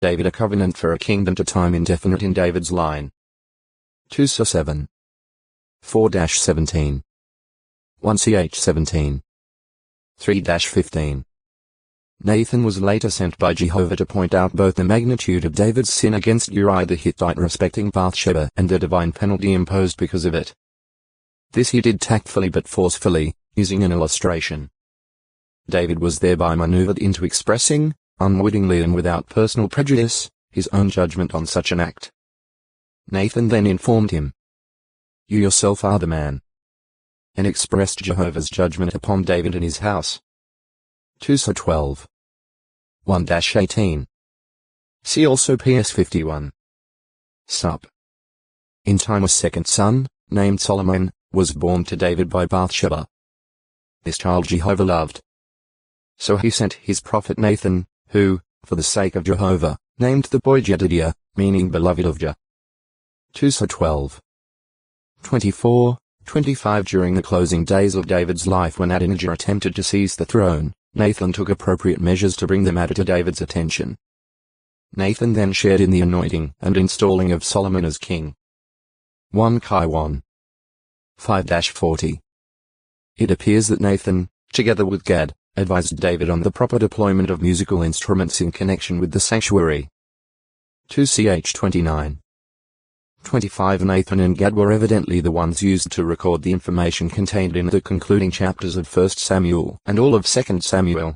David a covenant for a kingdom to time indefinite in David's line. 2 7. 4-17. 1 ch 17. 3-15. Nathan was later sent by Jehovah to point out both the magnitude of David's sin against Uriah the Hittite respecting Bathsheba and the divine penalty imposed because of it. This he did tactfully but forcefully, using an illustration. David was thereby maneuvered into expressing, unwittingly and without personal prejudice, his own judgment on such an act. Nathan then informed him, "You yourself are the man," and expressed Jehovah's judgment upon David and his house. 2 12. 1-18. See also PS 51. Sup. In time a second son, named Solomon, was born to David by Bathsheba. This child Jehovah loved. So he sent his prophet Nathan, who, for the sake of Jehovah, named the boy Jedidiah, meaning beloved of Jah. 2 12. 24, 25. During the closing days of David's life when Adonijah attempted to seize the throne, Nathan took appropriate measures to bring the matter to David's attention. Nathan then shared in the anointing and installing of Solomon as king. 1 Chi 1. 5-40. It appears that Nathan, together with Gad, advised David on the proper deployment of musical instruments in connection with the sanctuary. 2 ch 29. 25. Nathan and Gad were evidently the ones used to record the information contained in the concluding chapters of 1 Samuel and all of 2 Samuel.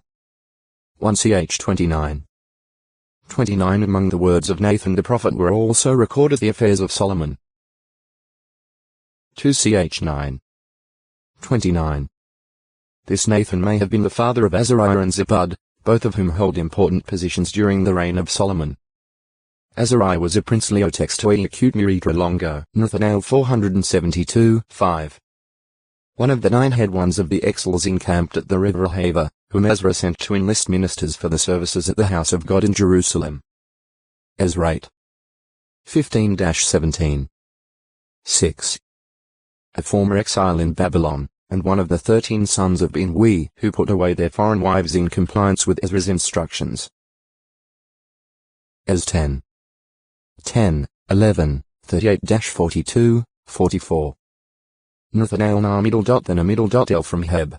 1 ch 29. 29. Among the words of Nathan the prophet were also recorded the affairs of Solomon. 2 ch 9. 29. This Nathan may have been the father of Azariah and Zabud, both of whom held important positions during the reign of Solomon. Azariah was a princely otextoi acute muritra longo, Nathanael 472, 5. One of the 9 head ones of the exiles encamped at the river Ahava, whom Ezra sent to enlist ministers for the services at the house of God in Jerusalem. Ezra 15-17. 6. A former exile in Babylon, and one of the 13 sons of Binwi who put away their foreign wives in compliance with Ezra's instructions. Ez 10. 10, 11, 38-42, 44. Nathanael na middle dot then a middle dot el from Heb.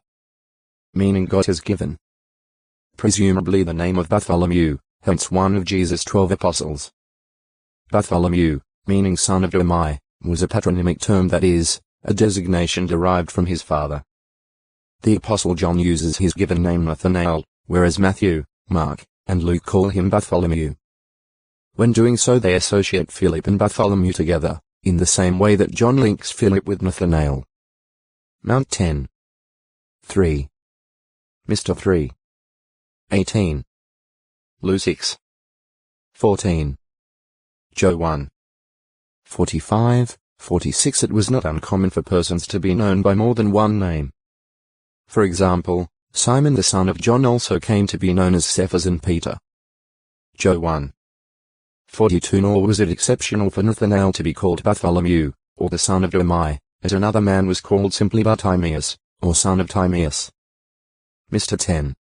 Meaning God has given. Presumably the name of Bartholomew, hence one of Jesus' 12 apostles. Bartholomew, meaning son of Domai, was a patronymic term, that is, a designation derived from his father. The apostle John uses his given name Nathanael, whereas Matthew, Mark, and Luke call him Bartholomew. When doing so they associate Philip and Bartholomew together, in the same way that John links Philip with Nathanael. Mount 10. 3. Mr. 3. 18. Lu 6. 14. Joe 1. 45, 46. It was not uncommon for persons to be known by more than one name. For example, Simon the son of John also came to be known as Cephas and Peter. Joe 1. 42. Nor was it exceptional for Nathanael to be called Bartholomew, or the son of Domai, as another man was called simply Bartimaeus, or son of Timaeus. Mr. 10.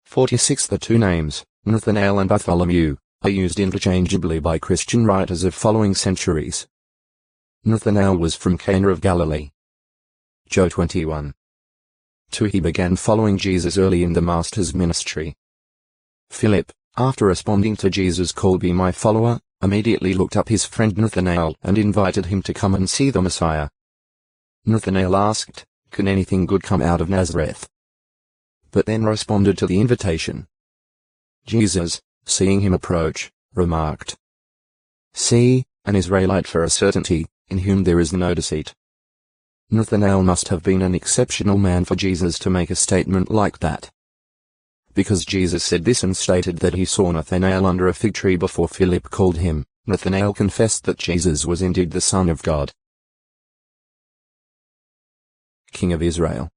46. The two names, Nathanael and Bartholomew, are used interchangeably by Christian writers of following centuries. Nathanael was from Cana of Galilee. Joe 21. 2. He began following Jesus early in the Master's ministry. Philip, after responding to Jesus' call, "Be my follower," immediately looked up his friend Nathanael and invited him to come and see the Messiah. Nathanael asked, "Can anything good come out of Nazareth?" But then responded to the invitation. Jesus, seeing him approach, remarked, "See, an Israelite for a certainty, in whom there is no deceit." Nathanael must have been an exceptional man for Jesus to make a statement like that. Because Jesus said this and stated that he saw Nathanael under a fig tree before Philip called him, Nathanael confessed that Jesus was indeed the Son of God. King of Israel.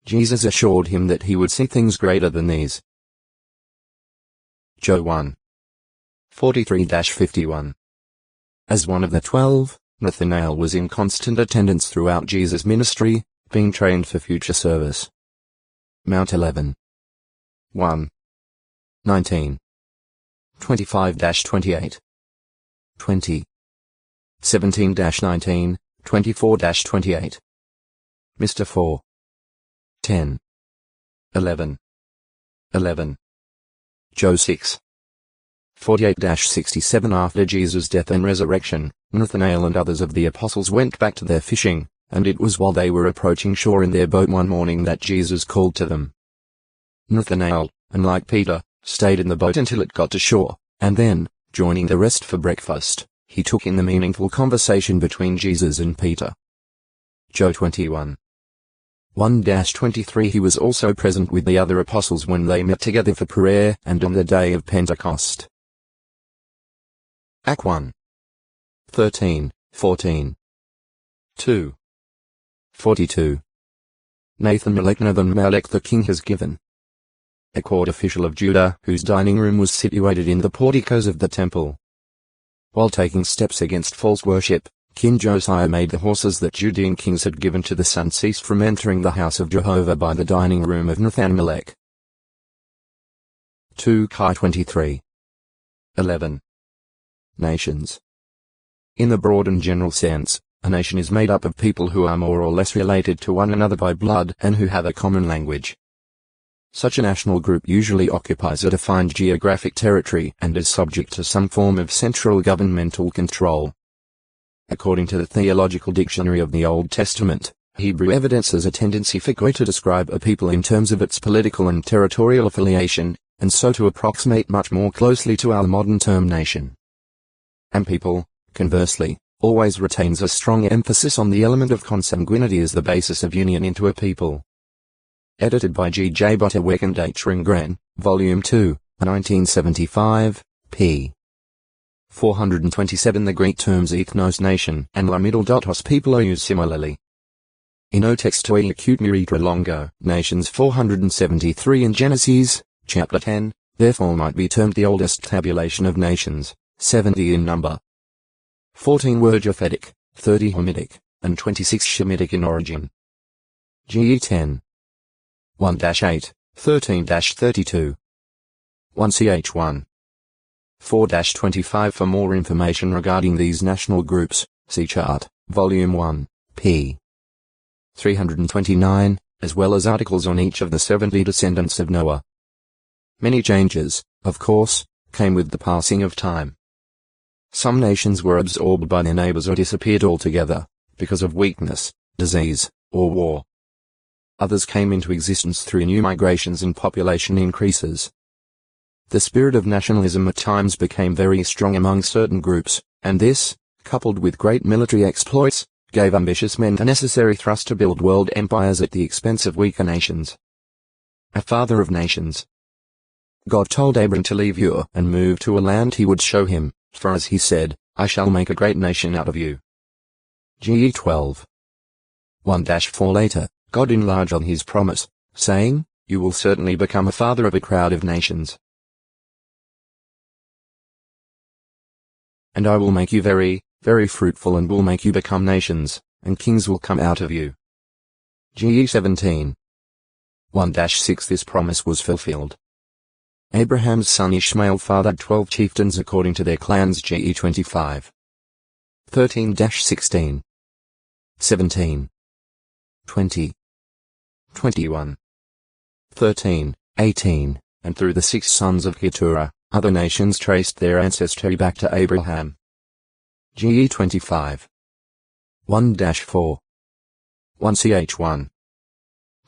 Jesus assured him that he would see things greater than these. Joe 1. 43-51. As one of the 12, Nathanael was in constant attendance throughout Jesus' ministry, being trained for future service. Mount 11. 1. 19. 25-28. 20. 17-19, 24-28. Mr. 4. 10. 11. 11. Joe 6. 48-67. After Jesus' death and resurrection, Nathanael and others of the apostles went back to their fishing, and it was while they were approaching shore in their boat one morning that Jesus called to them. Nathanael, unlike Peter, stayed in the boat until it got to shore, and then, joining the rest for breakfast, he took in the meaningful conversation between Jesus and Peter. Joe 21. 1-23. He was also present with the other apostles when they met together for prayer and on the day of Pentecost. Act 1. 13, 14. 2. 42. Nathan Melech the king has given. A court official of Judah whose dining room was situated in the porticos of the temple. While taking steps against false worship, King Josiah made the horses that Judean kings had given to the sun cease from entering the house of Jehovah by the dining room of Nathan-Melech. 2 Kai 23. 11. Nations. In the broad and general sense, a nation is made up of people who are more or less related to one another by blood and who have a common language. Such a national group usually occupies a defined geographic territory and is subject to some form of central governmental control. According to the Theological Dictionary of the Old Testament, Hebrew evidences a tendency for God to describe a people in terms of its political and territorial affiliation, and so to approximate much more closely to our modern term nation. And people, conversely, always retains a strong emphasis on the element of consanguinity as the basis of union into a people. Edited by G. J. Butterwick and H. Ringgren, Volume 2, 1975, p. 427. The Greek terms ethnos nation and la-hos people are used similarly. In O textoi acute miritra longo, nations 473 in Genesis, chapter 10, therefore might be termed the oldest tabulation of nations, 70 in number. 14 were Japhetic, 30 Hamitic, and 26 Shemitic in origin. GE 10. 1-8, 13-32. 1ch1. 4-25. For more information regarding these national groups, see Chart, Volume 1, p. 329, as well as articles on each of the 70 descendants of Noah. Many changes, of course, came with the passing of time. Some nations were absorbed by their neighbors or disappeared altogether, because of weakness, disease, or war. Others came into existence through new migrations and population increases. The spirit of nationalism at times became very strong among certain groups, and this, coupled with great military exploits, gave ambitious men the necessary thrust to build world empires at the expense of weaker nations. A father of nations. God told Abram to leave Ur and move to a land he would show him, for as he said, I shall make a great nation out of you. GE 12. 1-4. Later, God enlarged on his promise, saying, You will certainly become a father of a crowd of nations. And I will make you very, very fruitful and will make you become nations, and kings will come out of you. GE 17. 1-6. This promise was fulfilled. Abraham's son Ishmael fathered 12 chieftains according to their clans. GE 25. 13-16. 17. 20. 21. 13, 18, and through the 6 sons of Keturah, other nations traced their ancestry back to Abraham. GE 25. 1-4. 1ch1.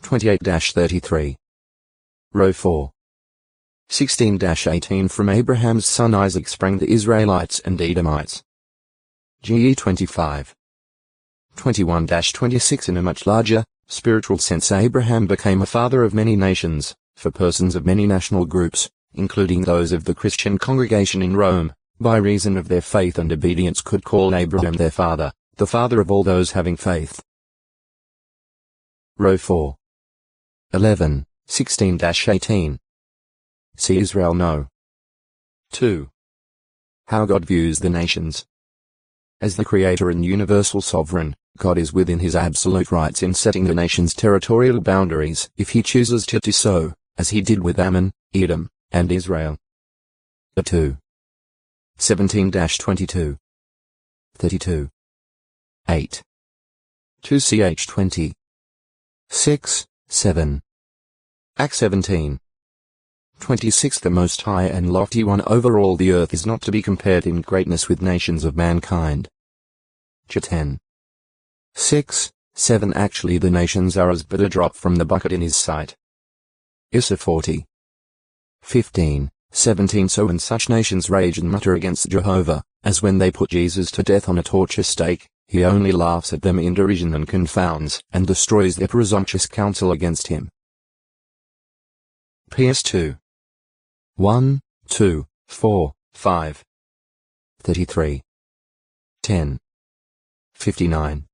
28-33. Row 4. 16-18. From Abraham's son Isaac sprang the Israelites and Edomites. GE 25. 21-26. In a much larger, spiritual sense, Abraham became a father of many nations, for persons of many national groups, including those of the Christian congregation in Rome, by reason of their faith and obedience could call Abraham their father, the father of all those having faith. Row 4. 11, 16-18. See Israel No. 2. How God views the nations. As the Creator and universal sovereign, God is within his absolute rights in setting the nation's territorial boundaries if he chooses to do so, as he did with Ammon, Edom, and Israel. The 2. 17-22. 32. 8. 2ch20. 6, 7. Act 17. 26. The Most High and Lofty One over all the earth is not to be compared in greatness with nations of mankind. Ch 10. 6, 7. Actually the nations are as but a drop from the bucket in his sight. Issa 40. 15, 17. So when such nations rage and mutter against Jehovah, as when they put Jesus to death on a torture stake, he only laughs at them in derision and confounds and destroys their presumptuous counsel against him. PS2. 1, 2, 4, 5. 33. 10. 59.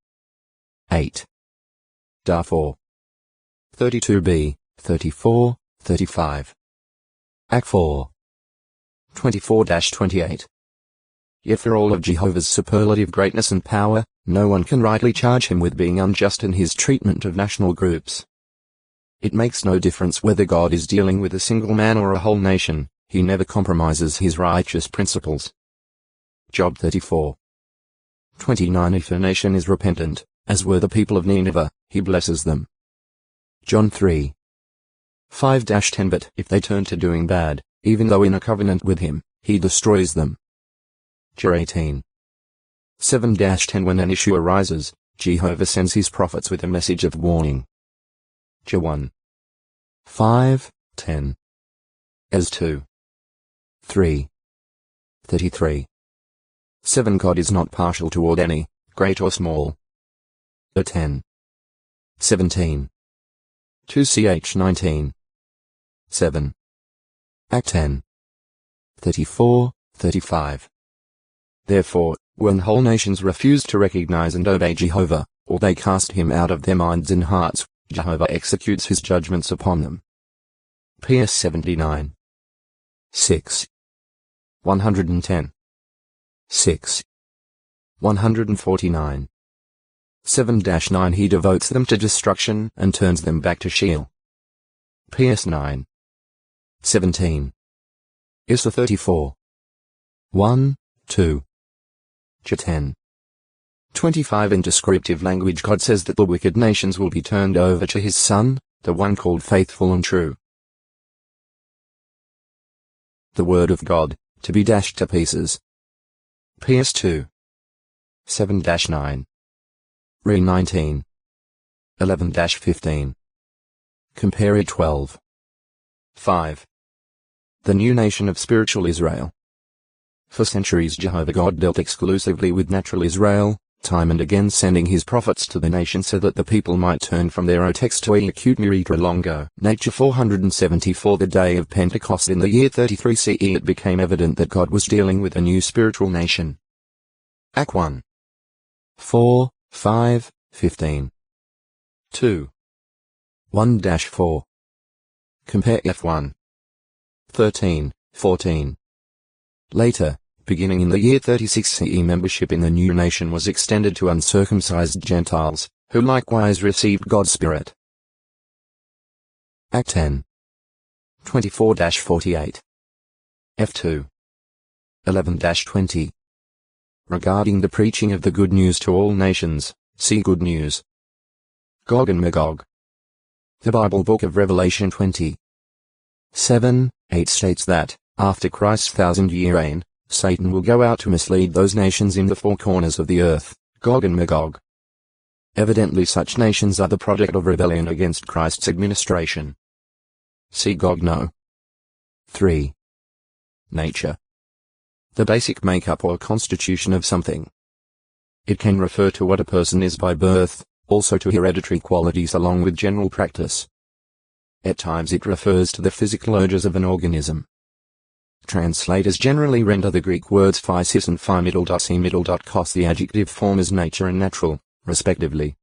8. Darfur. 32b, 34, 35. Act 4. 24-28. Yet for all of Jehovah's superlative greatness and power, no one can rightly charge him with being unjust in his treatment of national groups. It makes no difference whether God is dealing with a single man or a whole nation, he never compromises his righteous principles. Job 34. 29. If a nation is repentant, as were the people of Nineveh, he blesses them. John 3. 5-10. But if they turn to doing bad, even though in a covenant with him, he destroys them. J 18. 7-10. When an issue arises, Jehovah sends his prophets with a message of warning. J 1. 5, 10. As 2. 3. 33. 7. God is not partial toward any, great or small. A 10. 17. 2ch 19. 7. Act 10. 34, 35. Therefore, when whole nations refuse to recognize and obey Jehovah, or they cast him out of their minds and hearts, Jehovah executes his judgments upon them. PS 79. 6. 110. 6. 149. 7-9. He devotes them to destruction and turns them back to Sheol. PS 9. 17. Issa 34. 1, 2. Ch 10. 25. In descriptive language God says that the wicked nations will be turned over to his Son, the one called faithful and true. The Word of God, to be dashed to pieces. PS2. 7-9. Re 19. 11-15. Compare it 12. 5. The new nation of spiritual Israel. For centuries Jehovah God dealt exclusively with natural Israel, time and again sending his prophets to the nation so that the people might turn from their otextoi acute miritra longo. Nature 474. The day of Pentecost in the year 33 CE it became evident that God was dealing with a new spiritual nation. Act 1. 4, 5, 15. 2. 1-4. Compare F1. 13, 14. Later, beginning in the year 36 CE, membership in the new nation was extended to uncircumcised Gentiles, who likewise received God's Spirit. Act 10. 24-48. F2. 11-20. Regarding the preaching of the good news to all nations, see Good News. Gog and Magog. The Bible Book of Revelation 20. 7, 8 states that, after Christ's 1,000-year reign, Satan will go out to mislead those nations in the four corners of the earth, Gog and Magog. Evidently such nations are the product of rebellion against Christ's administration. See Gog No. 3. Nature. The basic makeup or constitution of something. It can refer to what a person is by birth, also to hereditary qualities along with general practice. At times it refers to the physical urges of an organism. Translators generally render the Greek words physis and phi-cos the adjective form as nature and natural, respectively.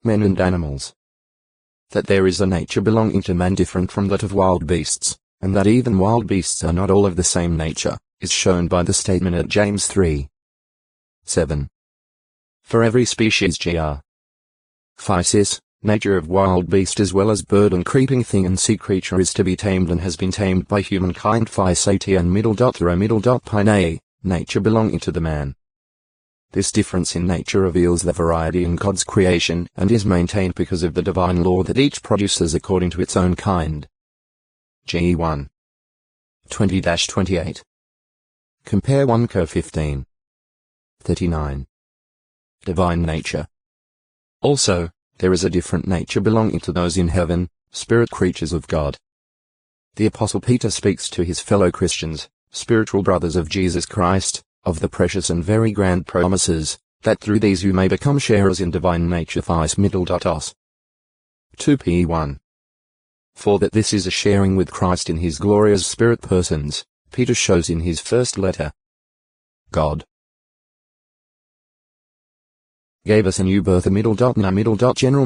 Men and animals. That there is a nature belonging to man different from that of wild beasts, and that even wild beasts are not all of the same nature, is shown by the statement at James 3. 7. For every species gr. Physis, nature of wild beast as well as bird and creeping thing and sea creature is to be tamed and has been tamed by humankind. Phi sati and pine, nature belonging to the man. This difference in nature reveals the variety in God's creation and is maintained because of the divine law that each produces according to its own kind. G 1. 20-28. Compare 1 Co 15. 39. Divine nature. Also, there is a different nature belonging to those in heaven, spirit creatures of God. The Apostle Peter speaks to his fellow Christians, spiritual brothers of Jesus Christ, of the precious and very grand promises, that through these you may become sharers in divine nature. Os. 2 P 1. For that this is a sharing with Christ in his glorious spirit persons, Peter shows in his first letter. God gave us a new birth general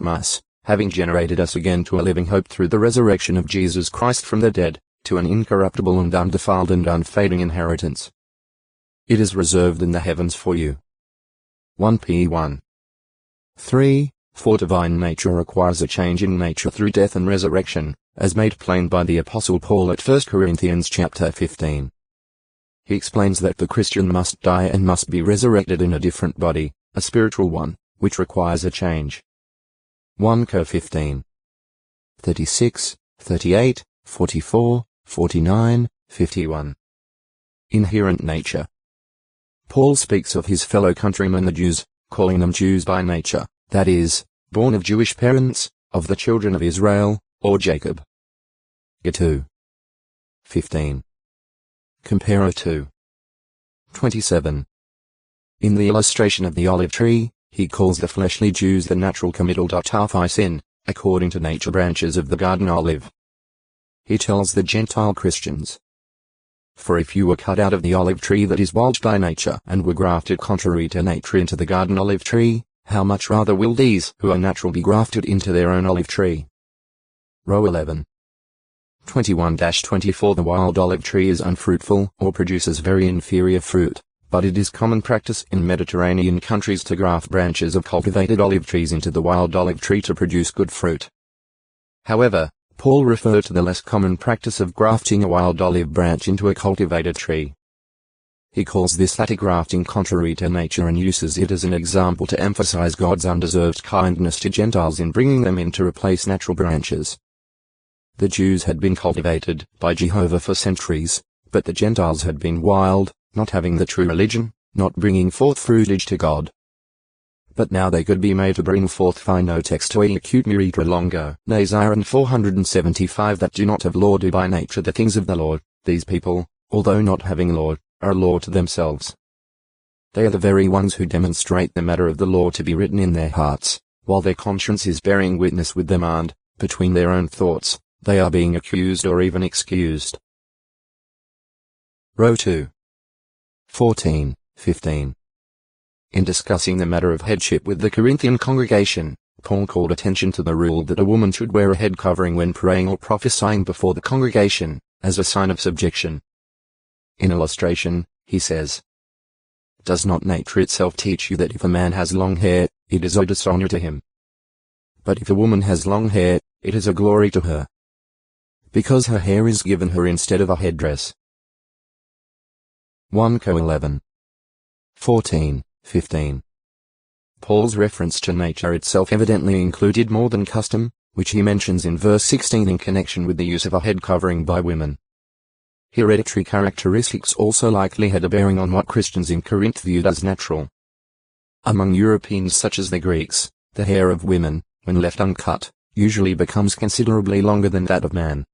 mass, having generated us again to a living hope through the resurrection of Jesus Christ from the dead, to an incorruptible and undefiled and unfading inheritance. It is reserved in the heavens for you. 1 P 1. 3. For divine nature requires a change in nature through death and resurrection, as made plain by the Apostle Paul at 1 Corinthians chapter 15. He explains that the Christian must die and must be resurrected in a different body, a spiritual one, which requires a change. 1 Co 15. 36, 38, 44, 49, 51. Inherent nature. Paul speaks of his fellow countrymen the Jews, calling them Jews by nature, that is, born of Jewish parents, of the children of Israel, or Jacob. G 2. 15. Compare 2. 27. In the illustration of the olive tree, he calls the fleshly Jews the natural committal sin, according to nature branches of the garden olive. He tells the Gentile Christians, for if you were cut out of the olive tree that is wild by nature and were grafted contrary to nature into the garden olive tree, how much rather will these who are natural be grafted into their own olive tree? Row 11. 21-24. The wild olive tree is unfruitful or produces very inferior fruit, but it is common practice in Mediterranean countries to graft branches of cultivated olive trees into the wild olive tree to produce good fruit. However, Paul referred to the less common practice of grafting a wild olive branch into a cultivated tree. He calls this latter grafting contrary to nature and uses it as an example to emphasize God's undeserved kindness to Gentiles in bringing them in to replace natural branches. The Jews had been cultivated by Jehovah for centuries, but the Gentiles had been wild, not having the true religion, not bringing forth fruitage to God. But now they could be made to bring forth. No text to acute miritra longo. Naziran 475 that do not have law do by nature the things of the Lord. These people, although not having law, are law to themselves. They are the very ones who demonstrate the matter of the law to be written in their hearts, while their conscience is bearing witness with them and, between their own thoughts, they are being accused or even excused. Row 2. 14, 15. In discussing the matter of headship with the Corinthian congregation, Paul called attention to the rule that a woman should wear a head covering when praying or prophesying before the congregation, as a sign of subjection. In illustration, he says, does not nature itself teach you that if a man has long hair, it is a dishonor to him? But if a woman has long hair, it is a glory to her, because her hair is given her instead of a headdress. 1 Co 11. 14, 15. Paul's reference to nature itself evidently included more than custom, which he mentions in verse 16 in connection with the use of a head covering by women. Hereditary characteristics also likely had a bearing on what Christians in Corinth viewed as natural. Among Europeans such as the Greeks, the hair of women, when left uncut, usually becomes considerably longer than that of man.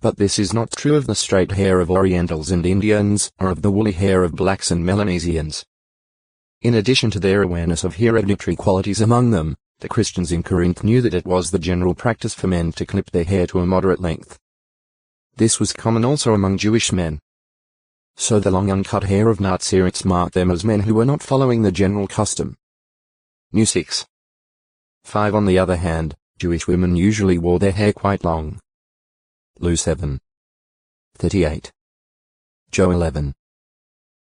But this is not true of the straight hair of Orientals and Indians, or of the woolly hair of blacks and Melanesians. In addition to their awareness of hereditary qualities among them, the Christians in Corinth knew that it was the general practice for men to clip their hair to a moderate length. This was common also among Jewish men. So the long uncut hair of Nazirites marked them as men who were not following the general custom. New 6. 5. On the other hand, Jewish women usually wore their hair quite long. Lu 7. 38. Jo 11.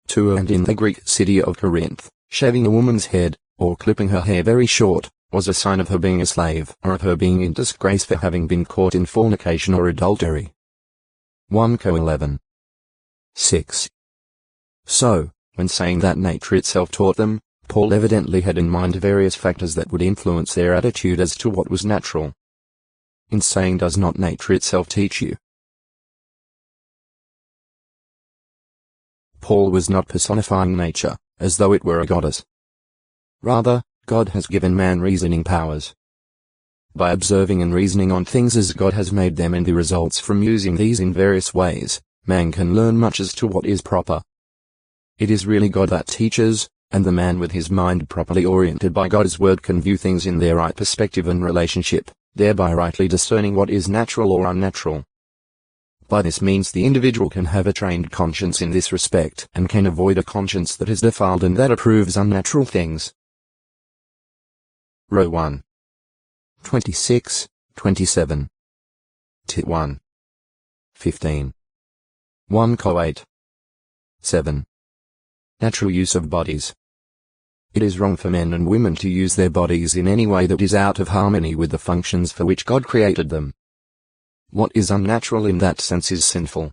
2. And in the Greek city of Corinth, shaving a woman's head, or clipping her hair very short, was a sign of her being a slave or of her being in disgrace for having been caught in fornication or adultery. 1 Cor 11. 6. So, when saying that nature itself taught them, Paul evidently had in mind various factors that would influence their attitude as to what was natural. In saying does not nature itself teach you? Paul was not personifying nature, as though it were a goddess. Rather, God has given man reasoning powers. By observing and reasoning on things as God has made them and the results from using these in various ways, man can learn much as to what is proper. It is really God that teaches, and the man with his mind properly oriented by God's word can view things in their right perspective and relationship, thereby rightly discerning what is natural or unnatural. By this means the individual can have a trained conscience in this respect and can avoid a conscience that is defiled and that approves unnatural things. Row 1. 26, 27. Tit 1. 15. 1 Cor 8. 7. Natural use of bodies. It is wrong for men and women to use their bodies in any way that is out of harmony with the functions for which God created them. What is unnatural in that sense is sinful.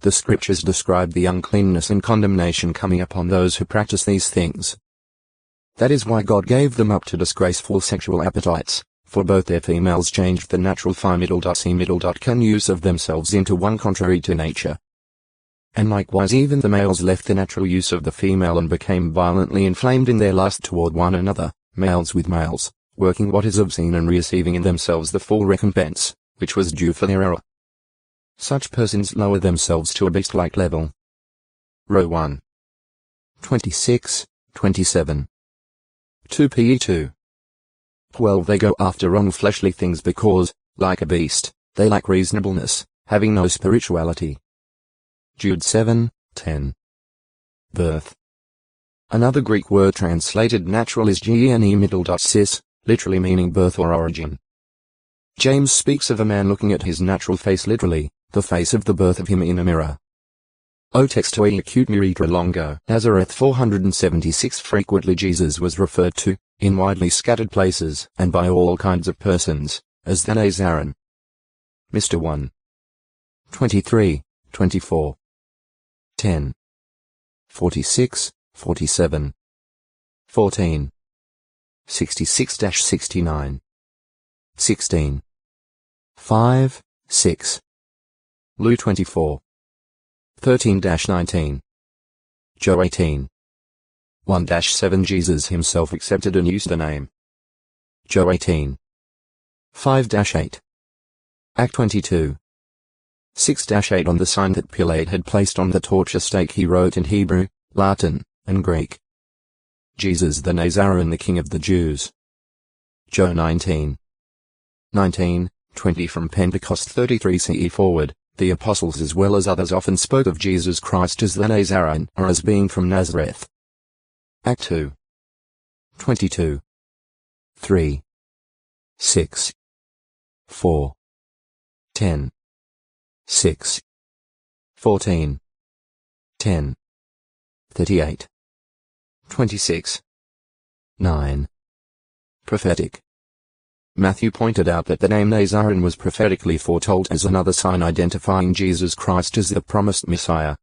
The scriptures describe the uncleanness and condemnation coming upon those who practice these things. That is why God gave them up to disgraceful sexual appetites, for both their females changed the natural can use of themselves into one contrary to nature. And likewise even the males left the natural use of the female and became violently inflamed in their lust toward one another, males with males, working what is obscene and receiving in themselves the full recompense, which was due for their error. Such persons lower themselves to a beast-like level. Row 1. 26, 27. 2 Pe 2. 12 They go after wrong fleshly things because, like a beast, they lack reasonableness, having no spirituality. Jude 7, 10. Birth. Another Greek word translated natural is cis, literally meaning birth or origin. James speaks of a man looking at his natural face literally, the face of the birth of him in a mirror. O textoi acute miritra longo. Nazareth 476 Frequently Jesus was referred to, in widely scattered places and by all kinds of persons, as the Nazarean. Mr. 1. 23, 24. 10. 46, 47. 14. 66-69. 16. 5, 6. Lu 24. 13-19. Joe 18. 1-7 Jesus himself accepted and used the name. Joe 18. 5-8. Act 22. 6-8 On the sign that Pilate had placed on the torture stake he wrote in Hebrew, Latin, and Greek. Jesus the Nazarean, the King of the Jews. Joe 19. 19, 20 From Pentecost 33 CE forward, the apostles as well as others often spoke of Jesus Christ as the Nazarean or as being from Nazareth. Act 2. 22. 3. 6. 4. 10. 6. 14. 10. 38. 26. 9. Prophetic. Matthew pointed out that the name Nazarean was prophetically foretold as another sign identifying Jesus Christ as the promised Messiah.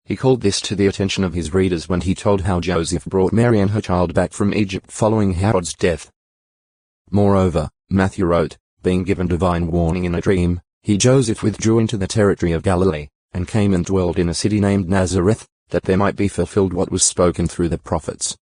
He called this to the attention of his readers when he told how Joseph brought Mary and her child back from Egypt following Herod's death. Moreover, Matthew wrote, being given divine warning in a dream, he Joseph withdrew into the territory of Galilee, and came and dwelled in a city named Nazareth, that there might be fulfilled what was spoken through the prophets.